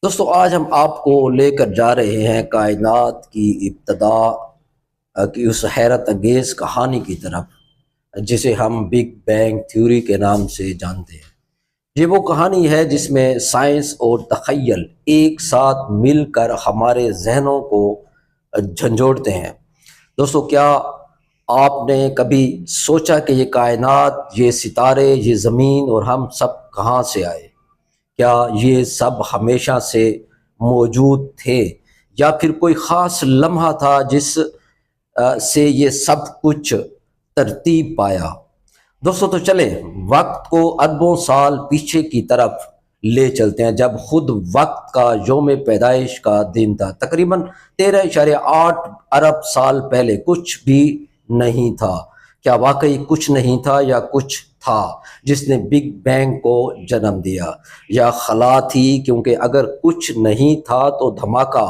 دوستو آج ہم آپ کو لے کر جا رہے ہیں کائنات کی ابتدا کی اس حیرت انگیز کہانی کی طرف جسے ہم بگ بینگ تھیوری کے نام سے جانتے ہیں۔ یہ وہ کہانی ہے جس میں سائنس اور تخیل ایک ساتھ مل کر ہمارے ذہنوں کو جھنجھوڑتے ہیں۔ دوستو کیا آپ نے کبھی سوچا کہ یہ کائنات، یہ ستارے، یہ زمین اور ہم سب کہاں سے آئے؟ کیا یہ سب ہمیشہ سے موجود تھے یا پھر کوئی خاص لمحہ تھا جس سے یہ سب کچھ ترتیب پایا؟ دوستو تو چلیں وقت کو اربوں سال پیچھے کی طرف لے چلتے ہیں، جب خود وقت کا یوم پیدائش کا دن تھا۔ تقریباً 13.8 ارب سال پہلے کچھ بھی نہیں تھا۔ کیا واقعی کچھ نہیں تھا یا کچھ تھا جس نے بگ بینگ کو جنم دیا؟ یا خلا تھی؟ کیونکہ اگر کچھ نہیں تھا تو دھماکہ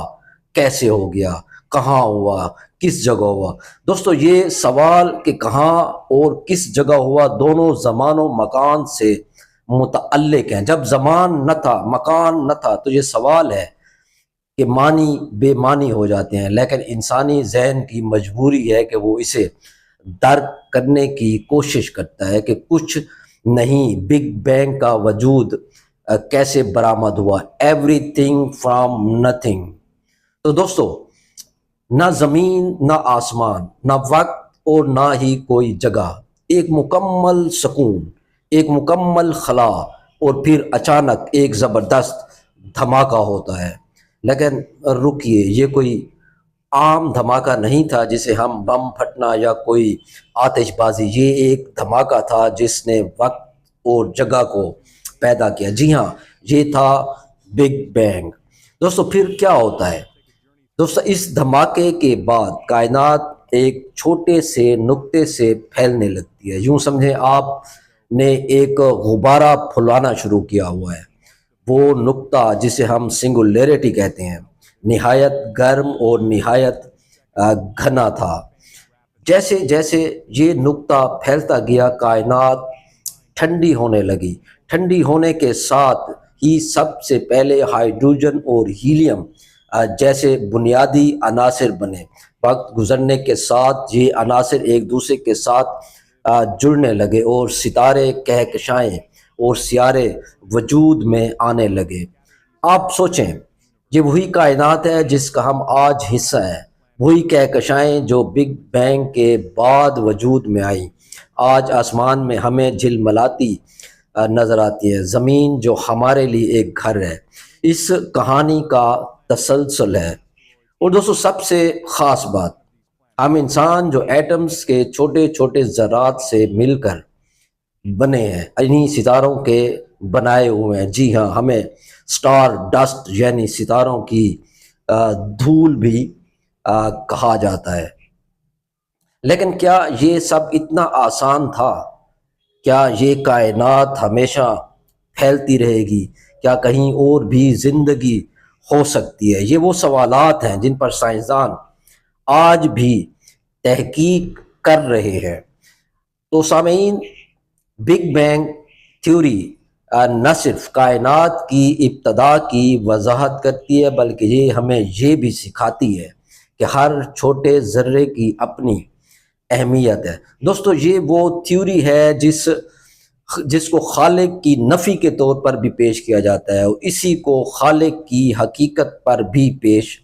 کیسے ہو گیا، کہاں ہوا، کس جگہ ہوا؟ دوستو یہ سوال کہ کہاں اور کس جگہ ہوا دونوں زمان و مکان سے متعلق ہیں۔ جب زمان نہ تھا، مکان نہ تھا، تو یہ سوال ہے کہ معنی بے معنی ہو جاتے ہیں، لیکن انسانی ذہن کی مجبوری ہے کہ وہ اسے درک کرنے کی کوشش کرتا ہے کہ کچھ نہیں، بگ بینگ کا وجود کیسے برآمد ہوا، ایوری تھنگ فرام نتھنگ۔ تو دوستو نہ زمین، نہ آسمان، نہ وقت اور نہ ہی کوئی جگہ، ایک مکمل سکون، ایک مکمل خلا، اور پھر اچانک ایک زبردست دھماکہ ہوتا ہے۔ لیکن رکیے، یہ کوئی عام دھماکہ نہیں تھا جسے ہم بم پھٹنا یا کوئی آتش بازی، یہ ایک دھماکہ تھا جس نے وقت اور جگہ کو پیدا کیا۔ جی ہاں، یہ تھا بگ بینگ۔ دوستو پھر کیا ہوتا ہے؟ دوستو اس دھماکے کے بعد کائنات ایک چھوٹے سے نقطے سے پھیلنے لگتی ہے۔ یوں سمجھیں آپ نے ایک غبارہ پھلانا شروع کیا ہوا ہے۔ وہ نقطہ جسے ہم سنگولیرٹی کہتے ہیں نہایت گرم اور نہایت گھنا تھا۔ جیسے جیسے یہ نقطہ پھیلتا گیا کائنات ٹھنڈی ہونے لگی۔ ٹھنڈی ہونے کے ساتھ ہی سب سے پہلے ہائیڈروجن اور ہیلیم جیسے بنیادی عناصر بنے۔ وقت گزرنے کے ساتھ یہ عناصر ایک دوسرے کے ساتھ جڑنے لگے اور ستارے، کہکشائیں اور سیارے وجود میں آنے لگے۔ آپ سوچیں، یہ وہی کائنات ہے جس کا ہم آج حصہ ہیں، وہی کہکشائیں جو بگ بینگ کے بعد وجود میں آئیں، آج آسمان میں ہمیں جھلملاتی نظر آتی ہے۔ زمین جو ہمارے لیے ایک گھر ہے، اس کہانی کا تسلسل ہے۔ اور دوستو سب سے خاص بات، ہم انسان جو ایٹمز کے چھوٹے چھوٹے ذرات سے مل کر بنے ہیں، انہی ستاروں کے بنائے ہوئے ہیں۔ جی ہاں، ہمیں سٹار ڈسٹ یعنی ستاروں کی دھول بھی کہا جاتا ہے۔ لیکن کیا یہ سب اتنا آسان تھا؟ کیا یہ کائنات ہمیشہ پھیلتی رہے گی؟ کیا کہیں اور بھی زندگی ہو سکتی ہے؟ یہ وہ سوالات ہیں جن پر سائنسدان آج بھی تحقیق کر رہے ہیں۔ تو سامعین، بگ بینگ تھیوری نہ صرف کائنات کی ابتدا کی وضاحت کرتی ہے بلکہ یہ ہمیں یہ بھی سکھاتی ہے کہ ہر چھوٹے ذرے کی اپنی اہمیت ہے۔ دوستو یہ وہ تھیوری ہے جس کو خالق کی نفی کے طور پر بھی پیش کیا جاتا ہے اور اسی کو خالق کی حقیقت پر بھی پیش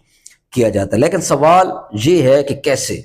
کیا جاتا ہے۔ لیکن سوال یہ ہے کہ کیسے؟